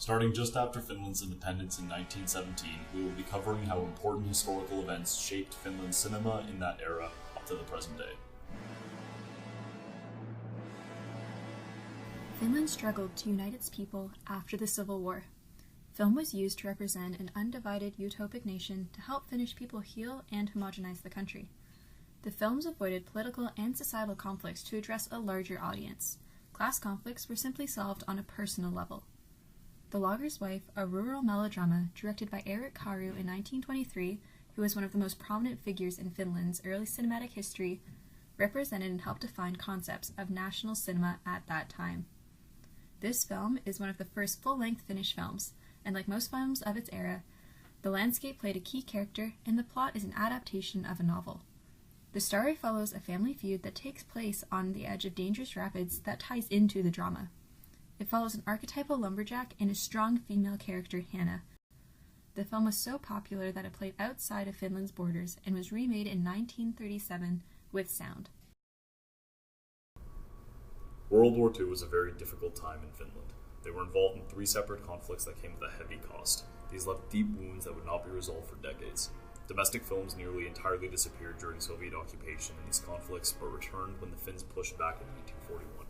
Starting just after Finland's independence in 1917, we will be covering how important historical events shaped Finland's cinema in that era up to the present day. Finland struggled to unite its people after the Civil War. Film was used to represent an undivided utopic nation to help Finnish people heal and homogenize the country. The films avoided political and societal conflicts to address a larger audience. Class conflicts were simply solved on a personal level. The Logger's Wife, a rural melodrama directed by Erik Karu in 1923, who was one of the most prominent figures in Finland's early cinematic history, represented and helped define concepts of national cinema at that time. This film is one of the first full-length Finnish films, and like most films of its era, the landscape played a key character, and the plot is an adaptation of a novel. The story follows a family feud that takes place on the edge of dangerous rapids that ties into the drama. It follows an archetypal lumberjack and a strong female character, Hannah. The film was so popular that it played outside of Finland's borders and was remade in 1937 with sound. World War II was a very difficult time in Finland. They were involved in 3 separate conflicts that came with a heavy cost. These left deep wounds that would not be resolved for decades. Domestic films nearly entirely disappeared during Soviet occupation in these conflicts, but returned when the Finns pushed back in 1941.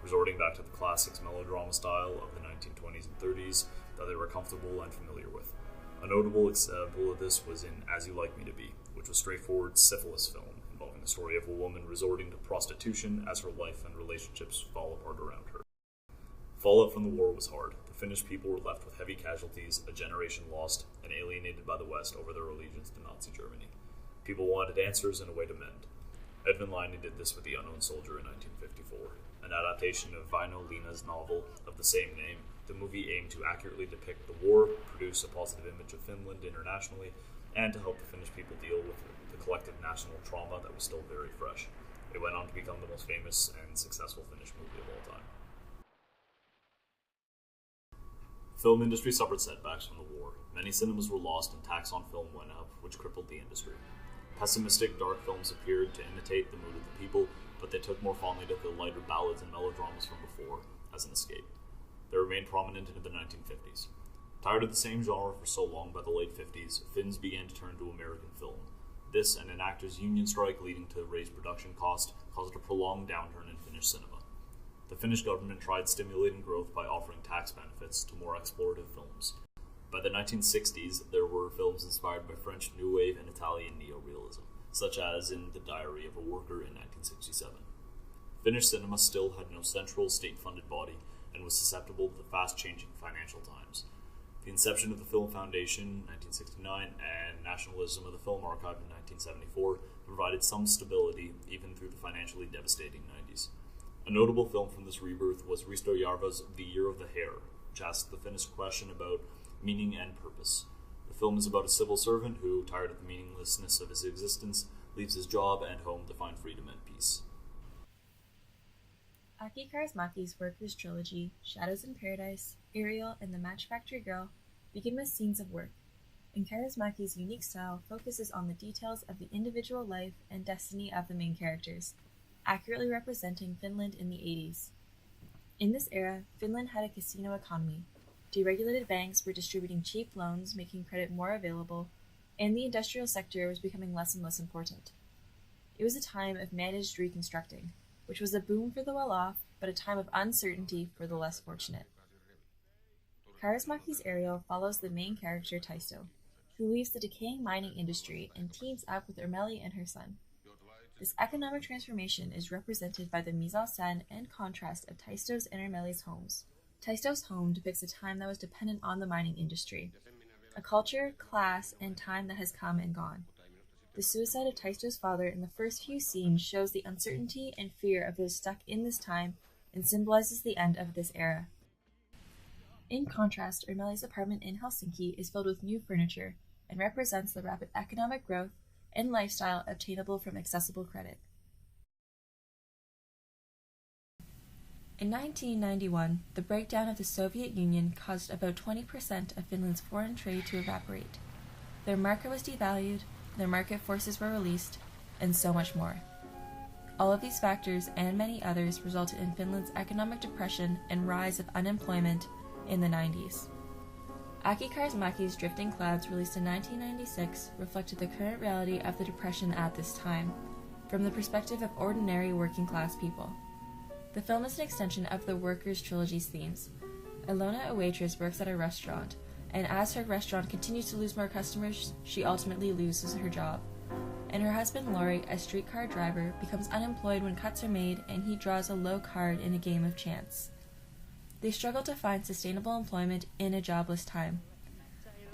Resorting back to the classics melodrama style of the 1920s and 30s that they were comfortable and familiar with. A notable example of this was in As You Like Me to Be, which was a straightforward syphilis film involving the story of a woman resorting to prostitution as her life and relationships fall apart around her. Fallout from the war was hard. The Finnish people were left with heavy casualties, a generation lost, and alienated by the West over their allegiance to Nazi Germany. People wanted answers and a way to mend. Edvin Laine did this with The Unknown Soldier in 1954. An adaptation of Väinö Linna's novel of the same name, the movie aimed to accurately depict the war, produce a positive image of Finland internationally, and to help the Finnish people deal with the collective national trauma that was still very fresh. It went on to become the most famous and successful Finnish movie of all time. The film industry suffered setbacks from the war. Many cinemas were lost and tax on film went up, which crippled the industry. Pessimistic, dark films appeared to imitate the mood of the people, but they took more fondly to the lighter ballads and melodramas from before as an escape. They remained prominent into the 1950s. Tired of the same genre for so long by the late 50s, Finns began to turn to American film. This and an actors' union strike leading to raised production costs caused a prolonged downturn in Finnish cinema. The Finnish government tried stimulating growth by offering tax benefits to more explorative films. By the 1960s, there were films inspired by French New Wave and Italian neorealism, such as in The Diary of a Worker in 1967. Finnish cinema still had no central state-funded body and was susceptible to the fast-changing financial times. The inception of the Film Foundation, 1969, and nationalism of the Film Archive in 1974 provided some stability even through the financially devastating 90s. A notable film from this rebirth was Risto Jarva's The Year of the Hare, which asked the Finnish question about meaning and purpose. The film is about a civil servant who, tired of the meaninglessness of his existence, leaves his job and home to find freedom and peace. Aki Kaurismäki's workers' trilogy, Shadows in Paradise, Ariel, and The Match Factory Girl, begin with scenes of work, and Kaurismäki's unique style focuses on the details of the individual life and destiny of the main characters, accurately representing Finland in the 80s. In this era, Finland had a casino economy. Deregulated banks were distributing cheap loans, making credit more available, and the industrial sector was becoming less and less important. It was a time of managed reconstructing, which was a boom for the well-off, but a time of uncertainty for the less fortunate. Kaurismäki's Ariel follows the main character Taisto, who leaves the decaying mining industry and teams up with Ermeli and her son. This economic transformation is represented by the mise-en-scène and contrast of Taisto's and Ermeli's homes. Taisto's home depicts a time that was dependent on the mining industry, a culture, class, and time that has come and gone. The suicide of Taisto's father in the first few scenes shows the uncertainty and fear of those stuck in this time and symbolizes the end of this era. In contrast, Ermeli's apartment in Helsinki is filled with new furniture and represents the rapid economic growth and lifestyle obtainable from accessible credit. In 1991, the breakdown of the Soviet Union caused about 20% of Finland's foreign trade to evaporate. Their market was devalued, their market forces were released, and so much more. All of these factors and many others resulted in Finland's economic depression and rise of unemployment in the 90s. Aki Kaurismäki's Drifting Clouds, released in 1996, reflected the current reality of the Depression at this time, from the perspective of ordinary working-class people. The film is an extension of the Workers Trilogy's themes. Ilona, a waitress, works at a restaurant, and as her restaurant continues to lose more customers, she ultimately loses her job. And her husband Laurie, a streetcar driver, becomes unemployed when cuts are made and he draws a low card in a game of chance. They struggle to find sustainable employment in a jobless time.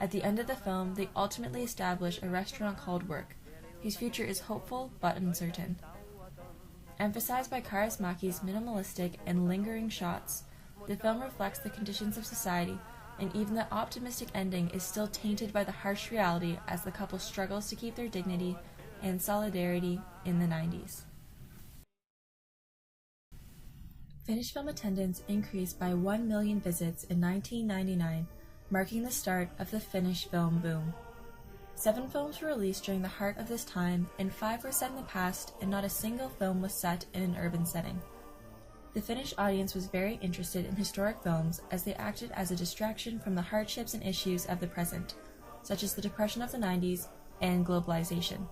At the end of the film, they ultimately establish a restaurant called Work, whose future is hopeful but uncertain. Emphasized by Kaurismäki's minimalistic and lingering shots, the film reflects the conditions of society, and even the optimistic ending is still tainted by the harsh reality as the couple struggles to keep their dignity and solidarity in the 90s. Finnish film attendance increased by 1 million visits in 1999, marking the start of the Finnish film boom. 7 films were released during the heart of this time, and 5 were set in the past, and not a single film was set in an urban setting. The Finnish audience was very interested in historic films as they acted as a distraction from the hardships and issues of the present, such as the Depression of the 90s and globalization.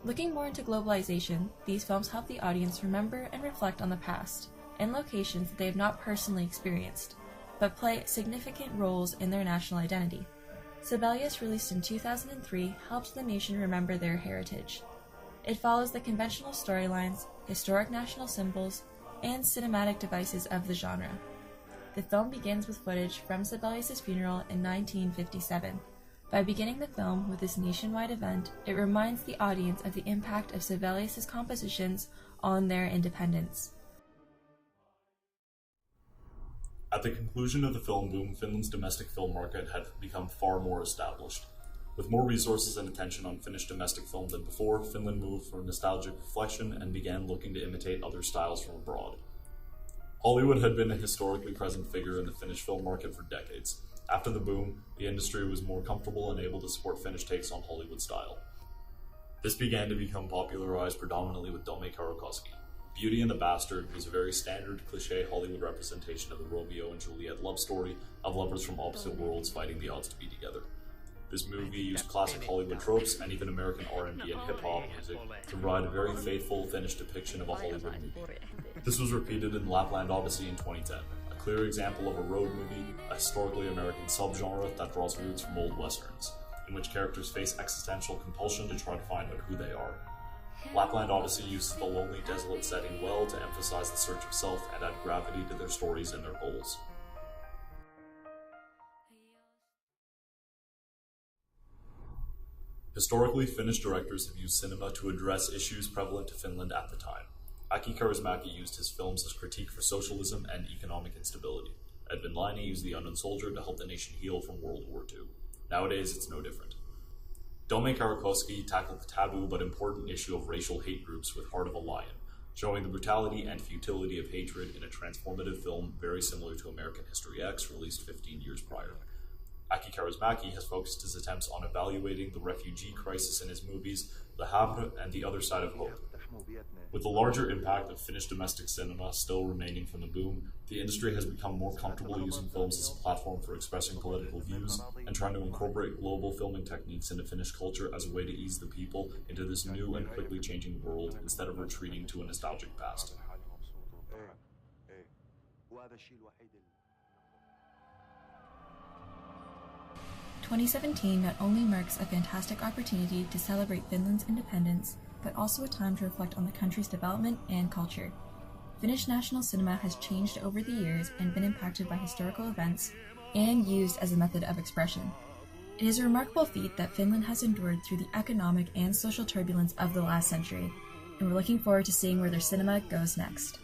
Looking more into globalization, these films help the audience remember and reflect on the past, and locations that they have not personally experienced, but play significant roles in their national identity. Sibelius, released in 2003, helps the nation remember their heritage. It follows the conventional storylines, historic national symbols, and cinematic devices of the genre. The film begins with footage from Sibelius' funeral in 1957. By beginning the film with this nationwide event, it reminds the audience of the impact of Sibelius' compositions on their independence. At the conclusion of the film boom, Finland's domestic film market had become far more established. With more resources and attention on Finnish domestic film than before, Finland moved from nostalgic reflection and began looking to imitate other styles from abroad. Hollywood had been a historically present figure in the Finnish film market for decades. After the boom, the industry was more comfortable and able to support Finnish takes on Hollywood style. This began to become popularized predominantly with Dome Karakoski. Beauty and the Bastard was a very standard, cliché Hollywood representation of the Romeo and Juliet love story of lovers from opposite worlds fighting the odds to be together. This movie used classic Hollywood tropes and even American R&B and hip-hop music to provide a very faithful Finnish depiction of a Hollywood movie. This was repeated in Lapland Odyssey in 2010, a clear example of a road movie, a historically American subgenre that draws roots from old westerns, in which characters face existential compulsion to try to find out who they are. Lapland Odyssey uses the lonely, desolate setting well to emphasize the search of self and add gravity to their stories and their goals. Historically, Finnish directors have used cinema to address issues prevalent to Finland at the time. Aki Kaurismäki used his films as critique for socialism and economic instability. Edvin Laine used The Unknown Soldier to help the nation heal from World War II. Nowadays, it's no different. Dome Karakoski tackled the taboo but important issue of racial hate groups with Heart of a Lion, showing the brutality and futility of hatred in a transformative film very similar to American History X, released 15 years prior. Aki Kaurismäki has focused his attempts on evaluating the refugee crisis in his movies Le Havre and The Other Side of Hope. With the larger impact of Finnish domestic cinema still remaining from the boom, the industry has become more comfortable using films as a platform for expressing political views and trying to incorporate global filming techniques into Finnish culture as a way to ease the people into this new and quickly changing world instead of retreating to a nostalgic past. 2017 not only marks a fantastic opportunity to celebrate Finland's independence, but also a time to reflect on the country's development and culture. Finnish national cinema has changed over the years and been impacted by historical events and used as a method of expression. It is a remarkable feat that Finland has endured through the economic and social turbulence of the last century, and we're looking forward to seeing where their cinema goes next.